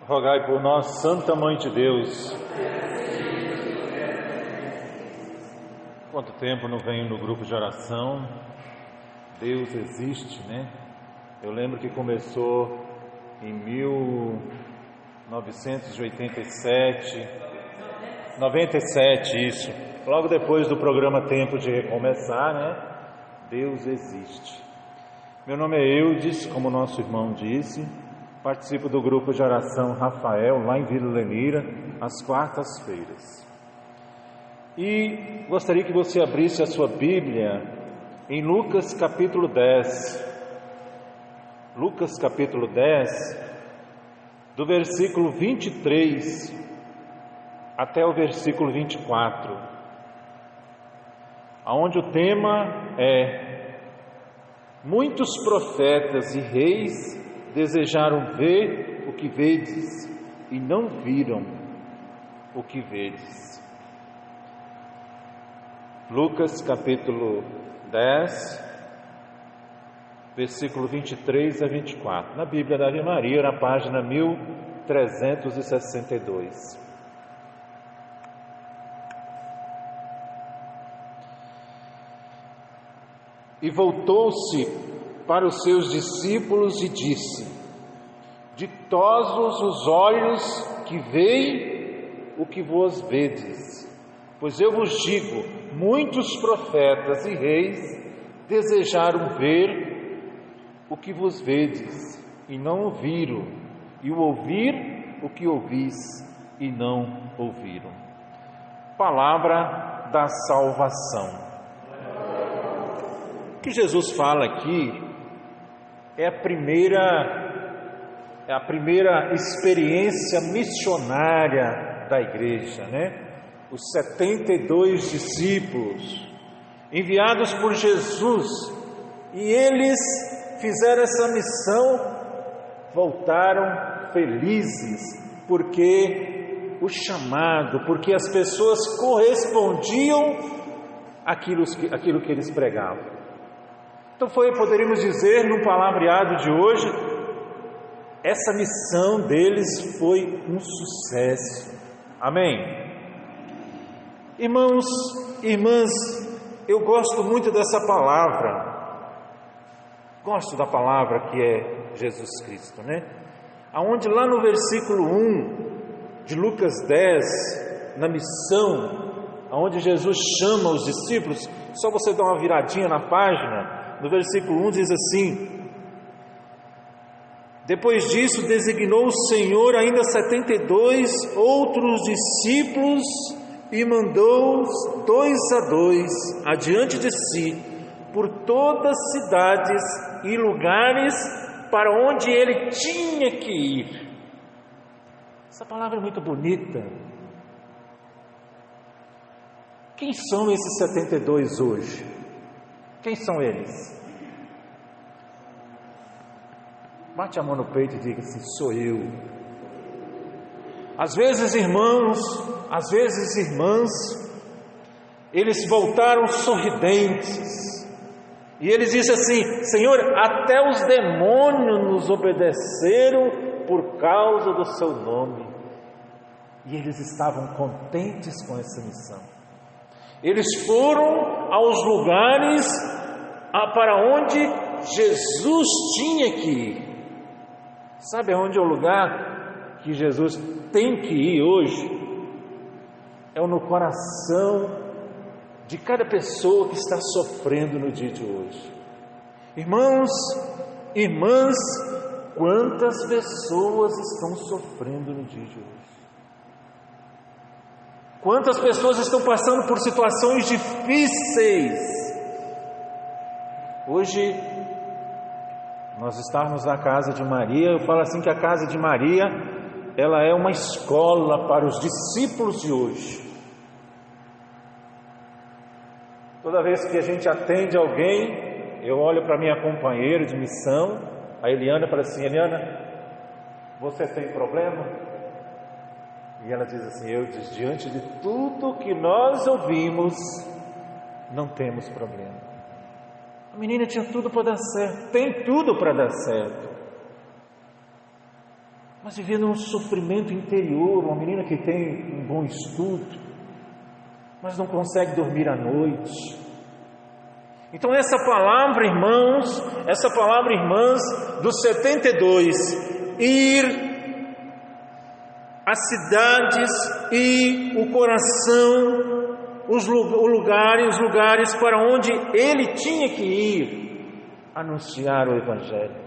Rogai por nós, Santa Mãe de Deus. Quanto tempo não venho no grupo de oração? Deus existe, né? Eu lembro que começou em 97, isso. Logo depois do programa Tempo de Recomeçar, né? Deus existe. Meu nome é Eudes, como nosso irmão disse. Participo do grupo de oração Rafael, lá em Vila Lenira, às quartas-feiras. E gostaria que você abrisse a sua Bíblia em Lucas capítulo 10. Lucas capítulo 10, do versículo 23 até o versículo 24, onde o tema é: muitos profetas e reis desejaram ver o que vedes e não viram o que vedes. Lucas capítulo 10, versículo 23 a 24, na Bíblia da Ave Maria, na página 1362. E voltou-se para os seus discípulos e disse: ditosos os olhos que veem o que vos vedes, pois eu vos digo, muitos profetas e reis desejaram ver o que vos vedes e não ouviram, e o ouvir o que ouvis e não ouviram. Palavra da salvação. O que Jesus fala aqui é a primeira experiência missionária da igreja, né? Os 72 discípulos enviados por Jesus, e eles fizeram essa missão, voltaram felizes, porque o chamado, porque as pessoas correspondiam àquilo que eles pregavam. Então poderíamos dizer, no palavreado de hoje, essa missão deles foi um sucesso. Amém? Irmãos, irmãs, eu gosto muito dessa palavra. Gosto da palavra que é Jesus Cristo, né? Aonde lá no versículo 1 de Lucas 10, na missão, aonde Jesus chama os discípulos, só você dar uma viradinha na página. No versículo 1 diz assim: depois disso designou o Senhor ainda 72 outros discípulos e mandou-os 2 a 2 adiante de si por todas as cidades e lugares para onde ele tinha que ir. Essa palavra é muito bonita. Quem são esses 72 hoje? Quem são eles? Bate a mão no peito e diga assim: sou eu. Às vezes, irmãos, às vezes, irmãs, eles voltaram sorridentes, e eles dizem assim: Senhor, até os demônios nos obedeceram por causa do seu nome. E eles estavam contentes com essa missão. Eles foram aos lugares para onde Jesus tinha que ir. Sabe aonde é o lugar que Jesus tem que ir hoje? É no coração de cada pessoa que está sofrendo no dia de hoje. Irmãos, irmãs, quantas pessoas estão sofrendo no dia de hoje? Quantas pessoas estão passando por situações difíceis? Hoje, nós estamos na casa de Maria. Eu falo assim que a casa de Maria, ela é uma escola para os discípulos de hoje. Toda vez que a gente atende alguém, eu olho para minha companheira de missão, a Eliana, e falo assim: Eliana, você tem problema? E ela diz assim: eu, diante de tudo que nós ouvimos, não temos problema. A menina tinha tudo para dar certo, tem tudo para dar certo. mas vivendo um sofrimento interior, uma menina que tem um bom estudo, mas não consegue dormir à noite. Então essa palavra, irmãos, dos 72, ir às cidades e o coração, os lugares para onde ele tinha que ir, anunciar o Evangelho.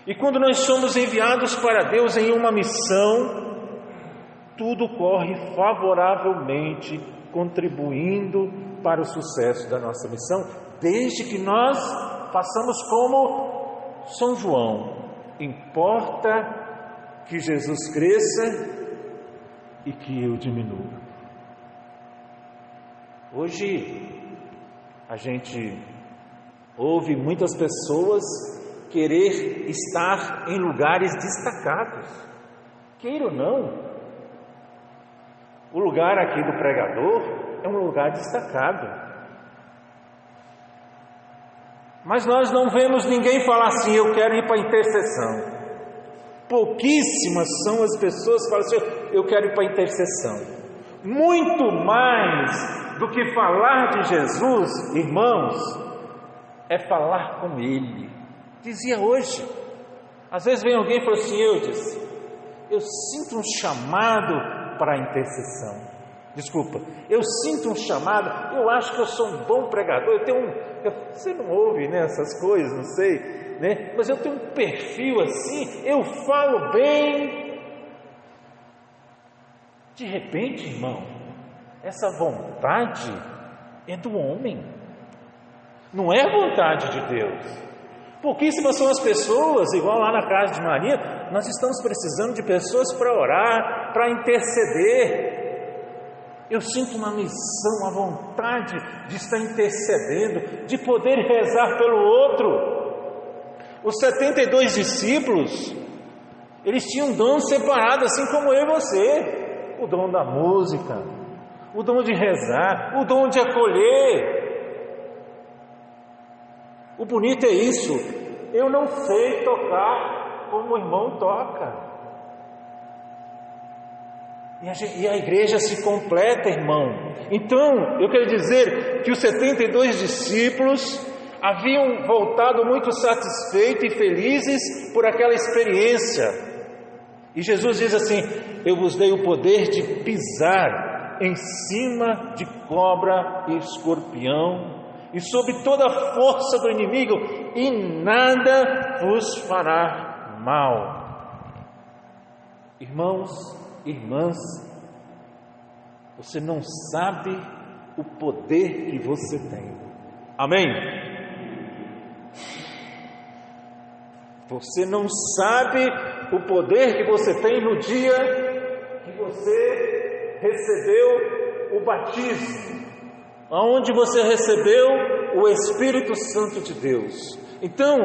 E quando nós somos enviados para Deus em uma missão, tudo corre favoravelmente, contribuindo para o sucesso da nossa missão, desde que nós façamos como São João: importa que Jesus cresça e que eu diminua. Hoje a gente ouve muitas pessoas querer estar em lugares destacados. Queira ou não, o lugar aqui do pregador é um lugar destacado. Mas nós não vemos ninguém falar assim: eu quero ir para a intercessão. Pouquíssimas são as pessoas que falam assim: eu quero ir para a intercessão. Muito mais do que falar de Jesus, irmãos, é falar com Ele. Dizia hoje, às vezes vem alguém e fala assim: eu sinto um chamado para a intercessão. Desculpa, eu sinto um chamado, eu acho que eu sou um bom pregador, você não ouve, né, essas coisas, não sei, né? Mas eu tenho um perfil assim, eu falo bem. De repente, irmão, essa vontade é do homem, não é vontade de Deus. Pouquíssimas são as pessoas, igual lá na casa de Maria, nós estamos precisando de pessoas para orar, para interceder. Eu sinto uma missão, uma vontade de estar intercedendo, de poder rezar pelo outro. Os 72 discípulos, eles tinham dons separados, assim como eu e você. O dom da música, o dom de rezar, o dom de acolher. O bonito é isso: eu não sei tocar como o irmão toca. E a igreja se completa, irmão. Então, eu quero dizer que os 72 discípulos haviam voltado muito satisfeitos e felizes por aquela experiência. E Jesus diz assim: eu vos dei o poder de pisar em cima de cobra e escorpião e sobre toda a força do inimigo, e nada vos fará mal. Irmãos, irmãs, você não sabe o poder que você tem. Amém? Você não sabe o poder que você tem no dia que você recebeu o batismo, aonde você recebeu o Espírito Santo de Deus. Então,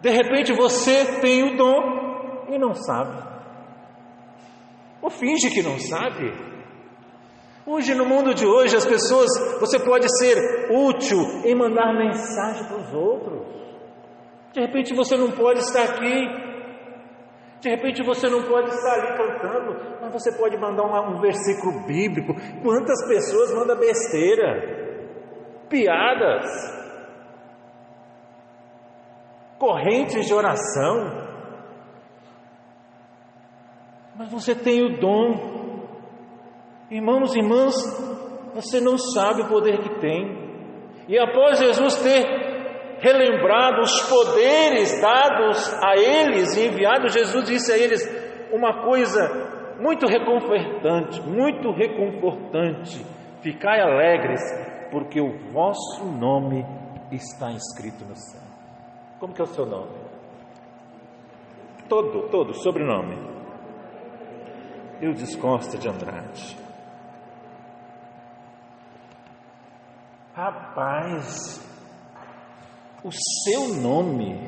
de repente você tem o dom e não sabe, ou finge que não sabe. Hoje, no mundo de hoje, as pessoas, você pode ser útil em mandar mensagem para os outros. De repente você não pode estar aqui, de repente você não pode estar ali cantando, mas você pode mandar um versículo bíblico. Quantas pessoas mandam besteira, piadas, correntes de oração, mas você tem o dom. Irmãos e irmãs, você não sabe o poder que tem. E após Jesus ter relembrado os poderes dados a eles e enviados, Jesus disse a eles uma coisa muito reconfortante, ficai alegres, porque o vosso nome está escrito no céu. Como que é o seu nome? Todo, sobrenome. Eudes Costa de Andrade. Rapaz, o seu nome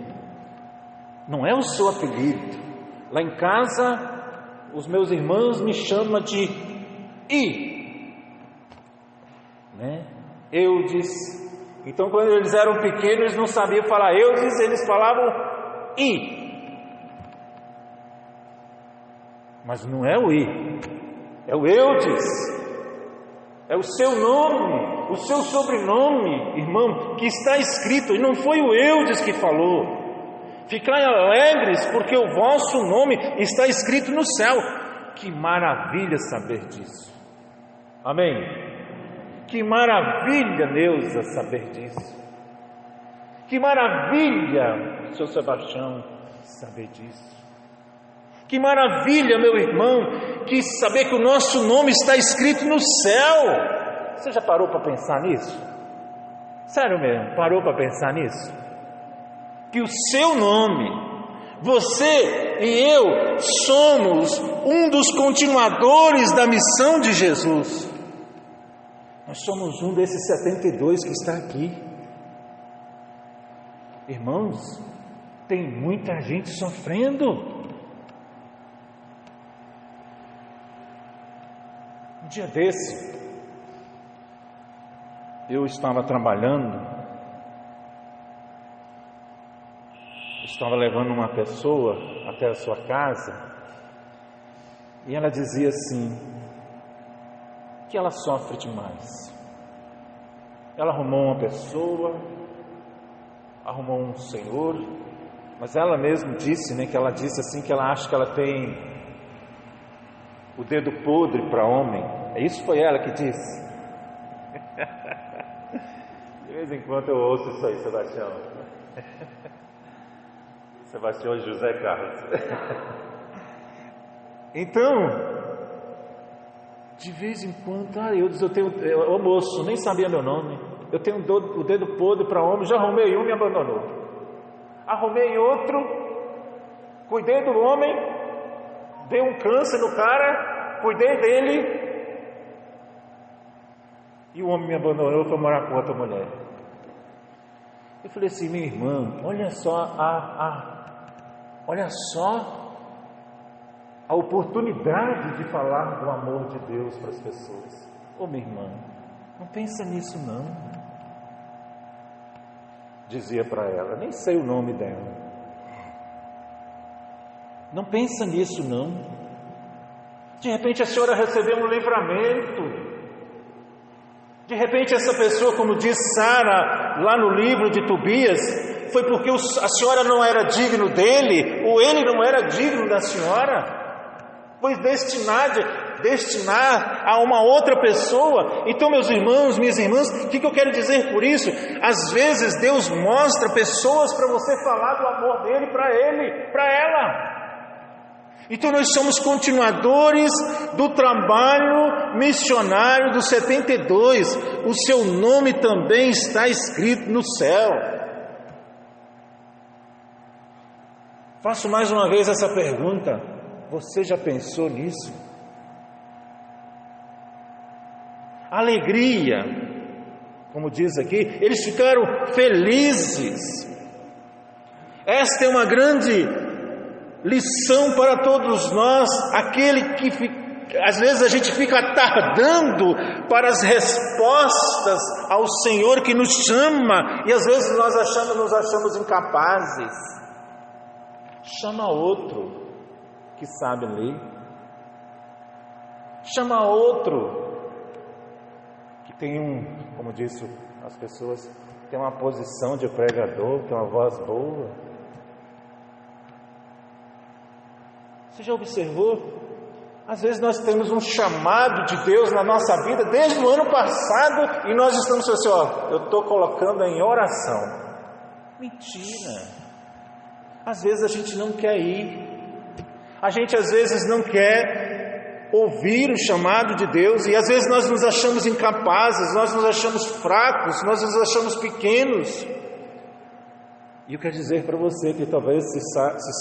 não é o seu apelido. Lá em casa, os meus irmãos me chamam de I, né? Eudes. Então, quando eles eram pequenos, eles não sabiam falar Eudes, eles falavam I. Mas não é o I, é o Eudes. É o seu nome, o seu sobrenome, irmão, que está escrito, e não foi o Eudes que falou. Ficai alegres, porque o vosso nome está escrito no céu. Que maravilha saber disso. Amém? Que maravilha, Neuza, saber disso. Que maravilha, seu Sebastião, saber disso. Que maravilha, meu irmão, que saber que o nosso nome está escrito no céu. Você já parou para pensar nisso? Sério mesmo, parou para pensar nisso? Que o seu nome, você e eu, somos um dos continuadores da missão de Jesus. Nós somos um desses 72 que está aqui. Irmãos, tem muita gente sofrendo. Um dia desse, eu estava trabalhando, estava levando uma pessoa até a sua casa, e ela dizia assim, que ela sofre demais. Ela arrumou uma pessoa, arrumou um senhor, mas ela mesma disse, que ela disse assim, que ela acha que ela tem o dedo podre para homem. Isso foi ela que disse. De vez em quando eu ouço isso aí, Sebastião. Sebastião José Carlos. Então, de vez em quando, ô moço, nem sabia meu nome. Eu tenho o dedo podre para homem, já arrumei um e me abandonou. Arrumei outro, cuidei do homem, dei um câncer no cara, cuidei dele, e o homem me abandonou, foi morar com outra mulher. Eu falei assim, minha irmã, olha só a oportunidade de falar do amor de Deus para as pessoas. Ô minha irmã, não pensa nisso não. Dizia para ela, nem sei o nome dela. Não pensa nisso não. De repente a senhora recebeu um livramento. De repente essa pessoa, como diz Sara lá no livro de Tobias, foi porque a senhora não era digno dele, ou ele não era digno da senhora, pois destinar a uma outra pessoa. Então, meus irmãos, minhas irmãs, o que eu quero dizer por isso? Às vezes Deus mostra pessoas para você falar do amor dele para ele, para ela. Então nós somos continuadores do trabalho missionário dos 72. O seu nome também está escrito no céu. Faço mais uma vez essa pergunta. Você já pensou nisso? Alegria, como diz aqui, eles ficaram felizes. Esta é uma grande lição para todos nós, aquele que às vezes a gente fica tardando para as respostas ao Senhor que nos chama, e às vezes nós nos achamos incapazes. Chama outro que sabe ler, chama outro que tem como disse as pessoas, tem uma posição de pregador, tem uma voz boa. Você já observou? Às vezes nós temos um chamado de Deus na nossa vida desde o ano passado e nós estamos assim, eu estou colocando em oração. Mentira! Às vezes a gente não quer ir, a gente às vezes não quer ouvir o chamado de Deus, e às vezes nós nos achamos incapazes, nós nos achamos fracos, nós nos achamos pequenos. E eu quero dizer para você que talvez se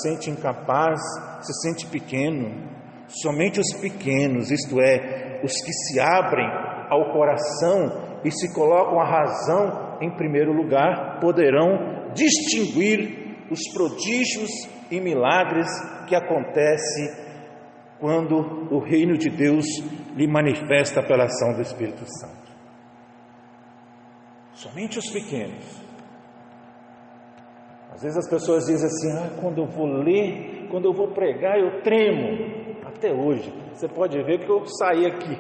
sente incapaz, se sente pequeno. Somente os pequenos, isto é, os que se abrem ao coração e se colocam a razão em primeiro lugar, poderão distinguir os prodígios e milagres que acontecem quando o reino de Deus lhe manifesta pela ação do Espírito Santo. Somente os pequenos. Às vezes as pessoas dizem assim, quando eu vou ler, quando eu vou pregar, eu tremo. até hoje. Você pode ver que eu saí aqui.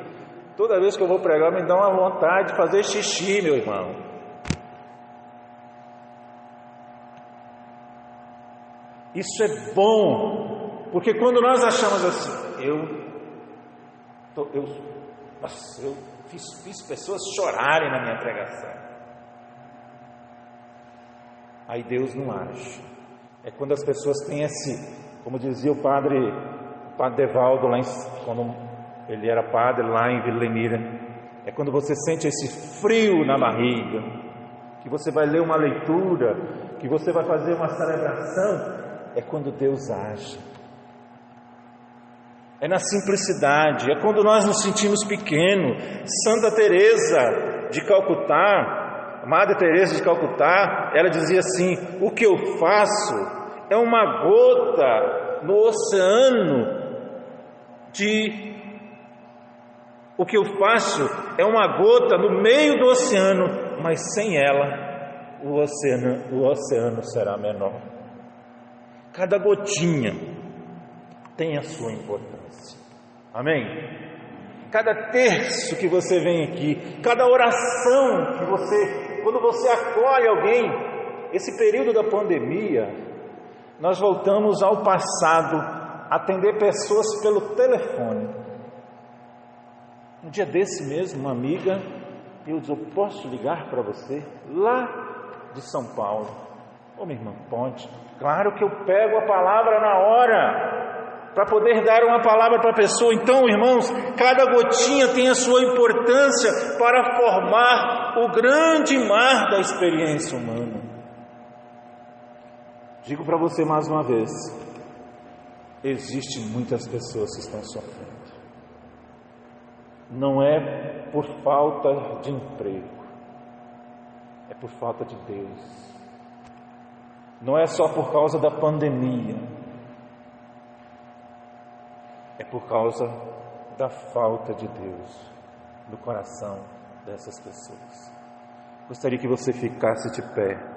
Toda vez que eu vou pregar, me dá uma vontade de fazer xixi, meu irmão. Isso é bom, porque quando nós achamos assim, eu fiz pessoas chorarem na minha pregação. Aí Deus não age. É quando as pessoas têm como dizia o padre Devaldo, quando ele era padre lá em Vila Lenira, é quando você sente esse frio na barriga, que você vai ler uma leitura, que você vai fazer uma celebração, é quando Deus age. É na simplicidade, é quando nós nos sentimos pequenos. Santa Teresa de Calcutá, Madre Teresa de Calcutá, ela dizia assim: o que eu faço é uma gota no oceano o que eu faço é uma gota no meio do oceano, mas sem ela o oceano será menor. Cada gotinha tem a sua importância. Amém? Cada terço que você vem aqui, cada oração que quando você acolhe alguém, esse período da pandemia, nós voltamos ao passado, atender pessoas pelo telefone. Um dia desse mesmo, uma amiga, eu disse: eu posso ligar para você lá de São Paulo? Ô, minha irmã, pode. Claro que eu pego a palavra na hora, para poder dar uma palavra para a pessoa. Então, irmãos, cada gotinha tem a sua importância para formar o grande mar da experiência humana. Digo para você mais uma vez, existem muitas pessoas que estão sofrendo. Não é por falta de emprego, é por falta de Deus. Não é só por causa da pandemia, é por causa da falta de Deus no coração dessas pessoas. Gostaria que você ficasse de pé.